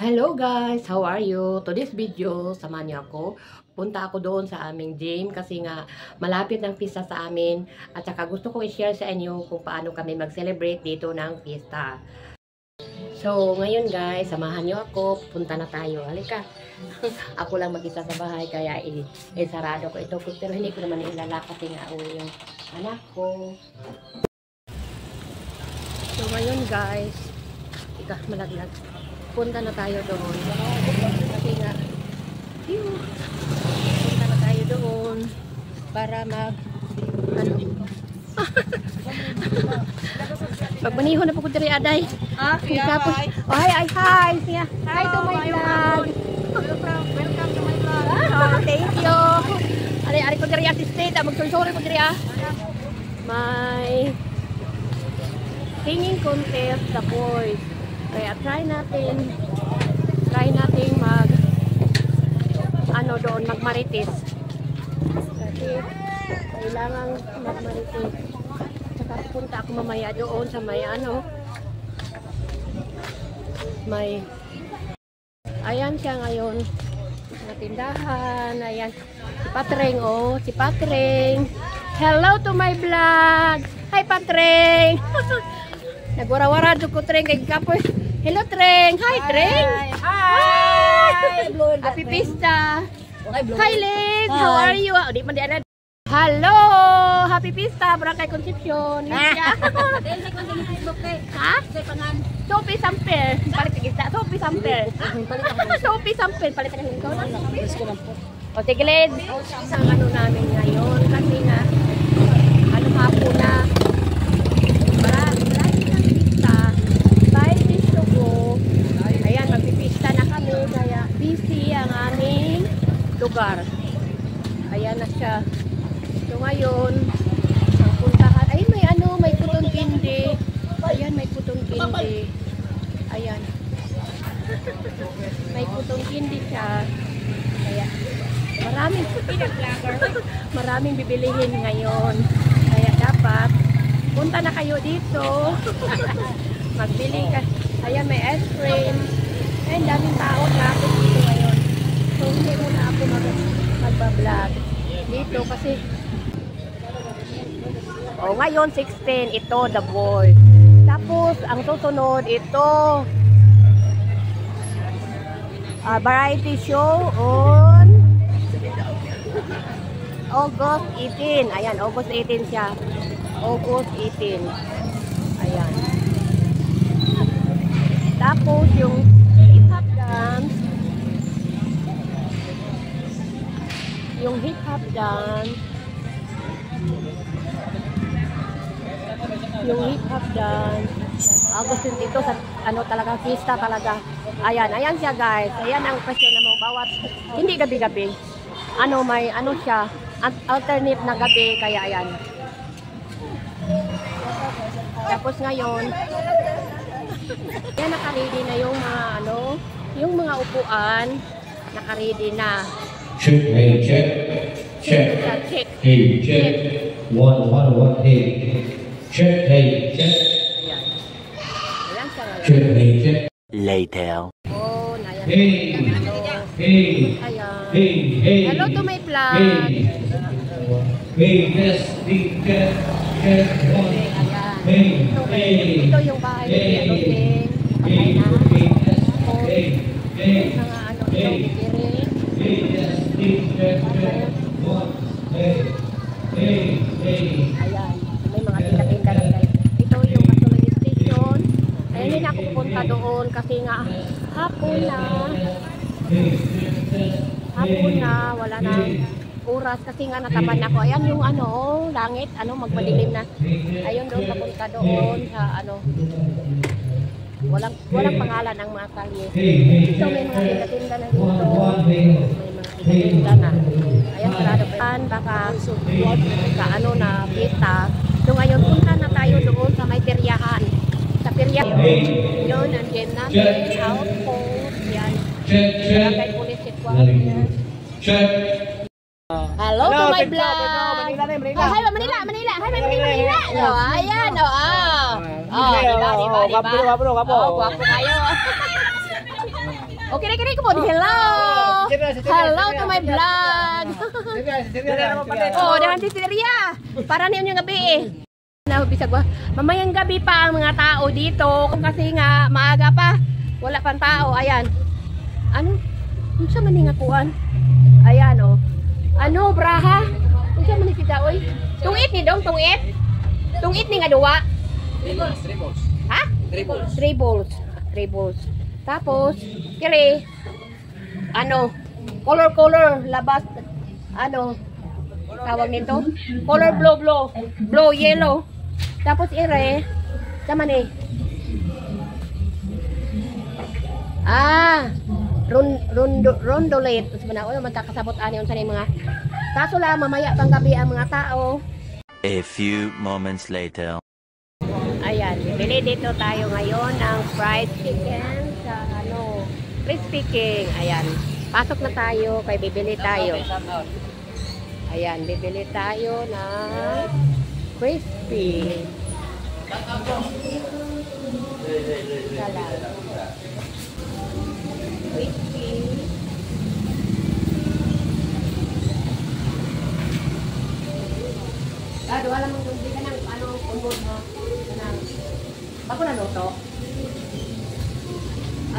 Hello guys! How are you? Today's video, samahan niyo ako. Punta ako doon sa aming gym kasi nga malapit ng pista sa amin. At saka gusto ko i-share sa inyo kung paano kami mag-celebrate dito ng pista. So, ngayon guys, samahan niyo ako. Punta na tayo. Halika. Ako lang mag-isa sa bahay kaya sarado ko ito. Pero hindi ko naman ilala kasi nga uwi yung anak ko. So, ngayon guys, malaglag. Punta na tayo doon. Kasi nga, punta na tayo doon para magbaniho na po ko diri aday. Tapos, hi siya. Hi to my vlog. Welcome to my vlog. Thank you. Ari ko diri assistant. Magsorry ko diri my singing contest the boys. Kaya try natin doon magmarites. Kasi kailangan magmarites. Saka punta ako mamaya doon sa may ayan siya ngayon na tindahan. Ayan si Patreng, si Patreng. Hello to my vlog. Hi Patreng. Nagwara-wara ko Treng kay kapoy. Hello Treng. Hi Treng. Hi. Happy Pista. Hi Liz. How are you? Di man di ana. Hello. Happy Pista Barangay Concepcion. Ha? Sophie Samper. Palit kita. Sophie Samper. Sophie Samper palit ka nito. O sige Liz. Isang namin ngayon kasi nga hapon na. Lugar. Ayan na siya. So ngayon, ang puntahan. Ay, may putong kindi. Ayan, may putong kindi. Ayan. May putong kindi siya. Kaya, maraming bibilihin ngayon. Kaya dapat, punta na kayo dito. Magbili ka. Ayan, may ice cream. Ayan, daming tao lapit dito ngayon. So, hindi muna ako magbablog dito kasi ngayon 16 ito the boy. Tapos ang susunod ito variety show on August 18. Ayan, August 18 siya. August 18. Ayan. Tapos yung hip-hop dance, yung hip-hop dance, August dito sa talagang pista talaga. Ayan siya guys. Ayan ang presyo na mo bawat hindi gabi-gabi. May siya alternate na gabi kaya ayan. Tapos ngayon yan naka-ready na yung yung mga upuan naka-ready na. Check, hey, check. Hey, check. One, hey. Check, hey, check. Ayan siya ngayon. Check, hey, check. Later. Nayan. Hey. Hello to my vlog. Hey, testing, check. One. Hey. Ito yung bahay ni Ting. Patay na. Ayan, may mga tinda-tinda lang guys. Ito yung gasoline station. Ayan, hindi na ako pupunta doon kasi nga hapon na, wala na oras kasi nga nataban ako. Ayan yung langit, magmadilim na. Ayun doon papunta doon sa walang pangalan ang mga kalye. So may mga tinda-tinda na dito. May mga tinda na. Ayan, sarado pa. Baka na pita. So ngayon, punta na tayo doon sa may peryahan. Sa peryahan. Yun, ang gym namin. Outpost. Yan. Barangay Police Headquarters. Hello to my vlog. Hi, Manila. Hi, Manila. Ayan, Guwapo kayo. Okay, kini ko po. Hello. Hello to my vlog. Oh, dengan titiria. Para niyo yung gabi eh. Bisag ba? Mamayang gabi pa ang mga tao dito kasi nga maaga pa. Wala pang tao. Ayan. Ano? Ano siya maningakuan? Ayan oh. Ano braha? Ano siya manisida oy? Tungit ni dong, tungit. Tungit ni nga duwa. Tribbles. Ha? Tribbles. Tribbles. Tapos, kiri, ano, color, labas, ano, tawag nito? Color blue, yellow. Tapos ire, sama ni. Rondolate. Sebenarnya magkakasabot ani unsa ni mga. Kaso lang mamaya pang gabi ang mga tao. A few moments later. Ayan, bibili dito tayo ngayon ng fried chicken sa ano, Crispy King. Ayan, pasok na tayo, kay bibili tayo. Ayan, bibili tayo ng crispy. Crispy. Wala mong hindi ka ng ano, kumbod mo. Bago na luto?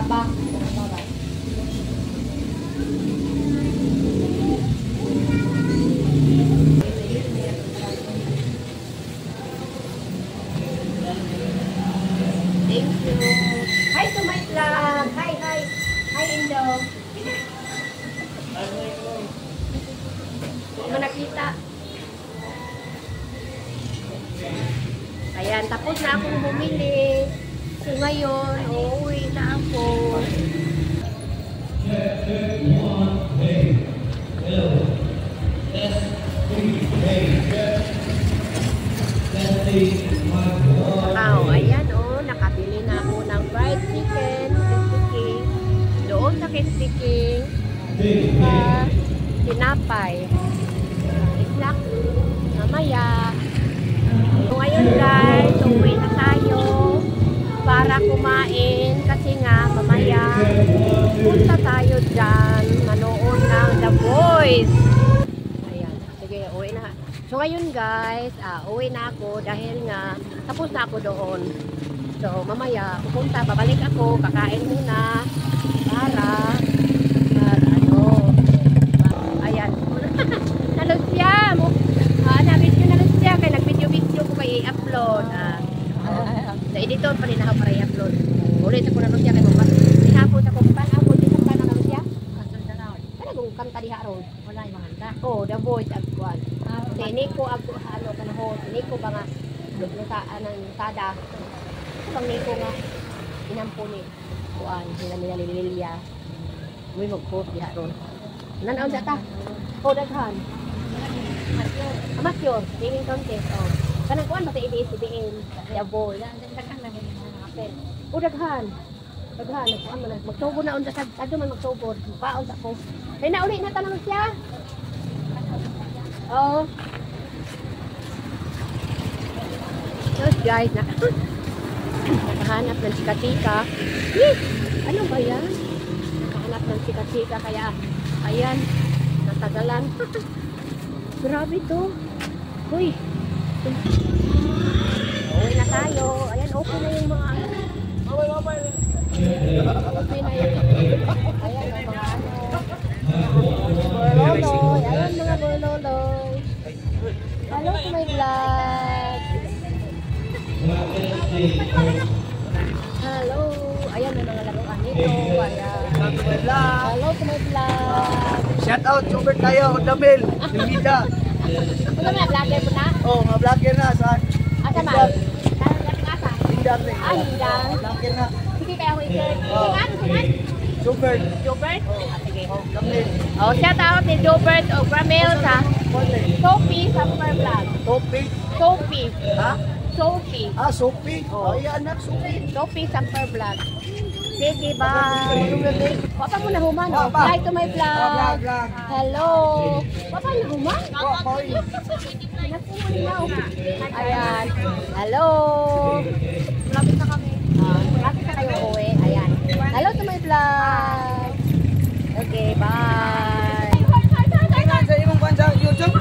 Aba. Thank you. Hi to my vlog. Hi. Hi, Indo. Huwag mo nakita. Ayan, tapos na akong bumili. So ngayon, uuwi na ako. Ayan nakabili na ako ng fried chicken, Crispy King. Doon sa Crispy King, sa tinapay. Snack, mamaya. So ngayon guys, uwi na tayo para kumain kasi nga mamaya punta tayo dyan manood ng The Voice. Ayan, sige, uwi na. So ngayon guys, uwi na ako dahil nga tapos na ako doon. So mamaya pupunta, babalik ako, kakain muna para ayan. Nalusya mo. Na-video na siya kaya nag-video ko kay i-upload. Sa editor pa rin ako para i-upload. Ulit ako na siya kay mga ihapon sa kong pan-upload. Di kanta na siya? Kaya kung kanta diha ron. Wala yung mga kanta. Oh, The Voice agkuan. Hindi ko ano kanahon. Hindi ko ba nga lutaan ng tada. Bang niko nga inampo ni kuan sila nila Lilia. Muy mag-post diha ron. Nanaw data. Oh, daghan. Amatyo, gaming contest, oh. Kanang kuan ba sa ABS-CBN? Yabo, daghan lang yung mga kapel. O, daghan. Nagkuhan mo na. Magtubo na unta sa man magtubo. Paon sa ko. Kaya nauli na tanong siya. Oh. So, guys, nakahanap ng chika-chika. Ano ba yan? Nakahanap ng chika-chika, kaya, ayan, natagalan. Grabe to. Uy. Uwi na tayo. Ayan, okay na yung mga ano. Okay na yung ayan, ang mga ano. Borloloy. Ayan, mga borloloy. Hello to my vlog. Hello. Ayan, may mga laruan nito. Ayan. Hello to my vlog. Shout out, Jobert tayo, Damel, yung Gida. Ano na, vlogger mo na? Oh, mga vlogger na sa Asa man? Asa? Hindar na. Hindar. Vlogger na. Sige, kaya ako i-search. Singan? Jobert. Jobert? Sige. Damel. Oh, shout out ni Jobert o Gramel sa Sophie sa Super Vlog. Topic. Sophie. Ha? Sophie. Sophie. Oh, iya anak, Sophie. Sophie sa Super Vlog. Sige, bye. Wapa mo na human. Hi to my vlog. Hello. Wapa na human? Ayan. Hello. Malapit na kami. Malapit na kayo uwi. Ayan. Hello to my vlog. Okay, bye. Tingnan sa imong kwan sa YouTube.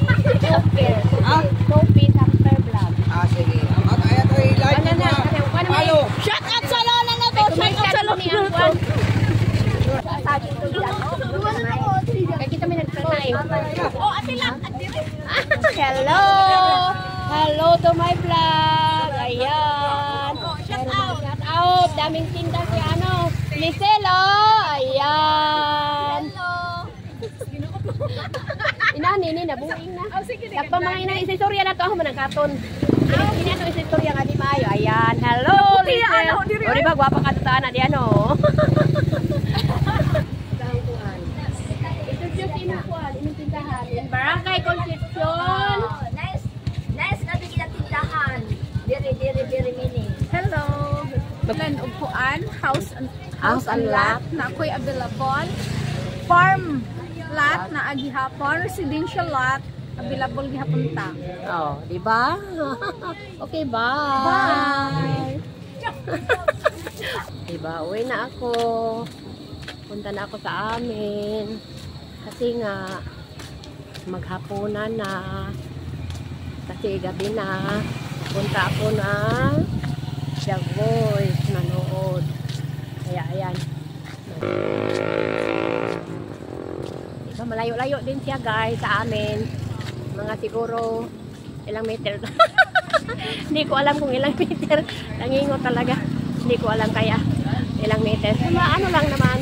Okay. Ha? Sophie Samper Vlog. Ah, sige. Ang kaya to i-like Ano na? mo. Ano Follow. Shout out sa lona na to. Shout out sa lona na to. Kaya kita may nagpatay. Oh, ate lang. Hello. Hello to my vlog. Ayan. Shout out. Shout out. Daming tinda si ano. Liselo. Ayan. Inani ni nabuing na. Kapag mga inang isistorya na to ako manangkaton. Ini ano isistorya nga di maayo. Ayan. Hello. Lisel. O diba gwapa ka sa na di ano. Introduce inukuan. Inyong tindahan. Barangay Concepcion. Nice na bigyan tindahan. Very mini. Hello. Plan upuan, House and lot. na ako'y available. Farm lot na agihapon, residential lot available gihapon ta. Oh, di ba? Okay, bye. Diba, uwi na ako. Punta na ako sa amin. Kasi nga, maghapunan na. Kasi gabi na. Punta ako na The Voice manood. Kaya, ayan. Diba, malayo-layo din siya guys sa amin. Mga siguro ilang meter. Hindi ko alam kung ilang meter. Nangingo talaga. Hindi ko alam kaya ilang meter. Ano lang naman.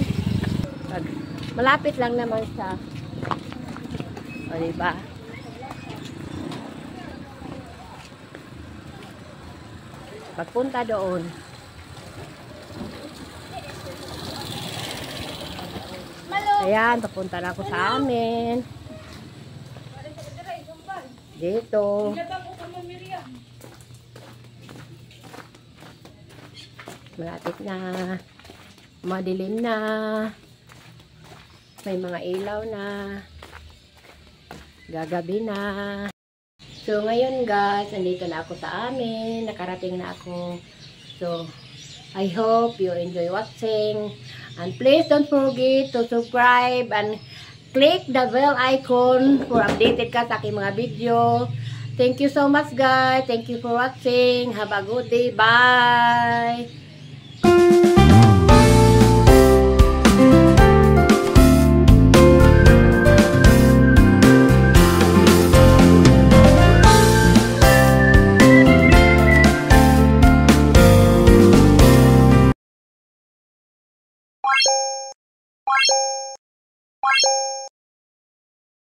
Malapit lang naman sa. O diba? Pagpunta doon. Ayan, papunta na ako sa amin. Dito. Malapit na. Madilim na. May mga ilaw na. Gagabi na. So, ngayon guys, nandito na ako sa amin. Nakarating na ako. So, I hope you enjoy watching. And please don't forget to subscribe and click the bell icon for updated ka sa aking mga video. Thank you so much guys. Thank you for watching. Have a good day. Bye.